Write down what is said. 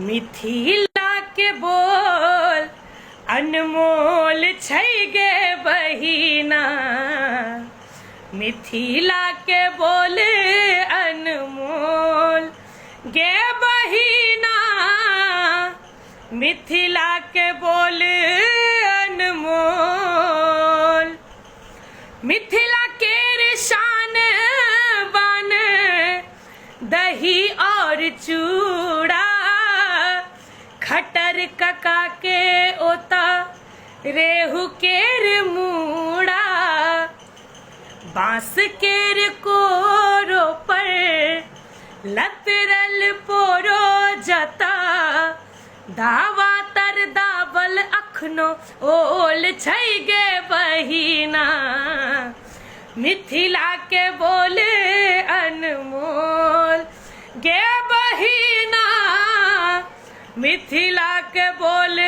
मिथिला के बोल अनमोल छै गे बहिना, मिथिला के बोल अनमोल गे बहिना, मिथिला के बोल अनमोल। मिथिला के शान बन दही और चूड़ा, खटर कका के ओता रेहू केर मूड़ा, बांस केर कोरो पर लतरल पोरो जता, दावा तर दावल अखनो ओल छै गे बहिना, मिथिला के बोल अनमोल गे बहिना, मिथिला के बोल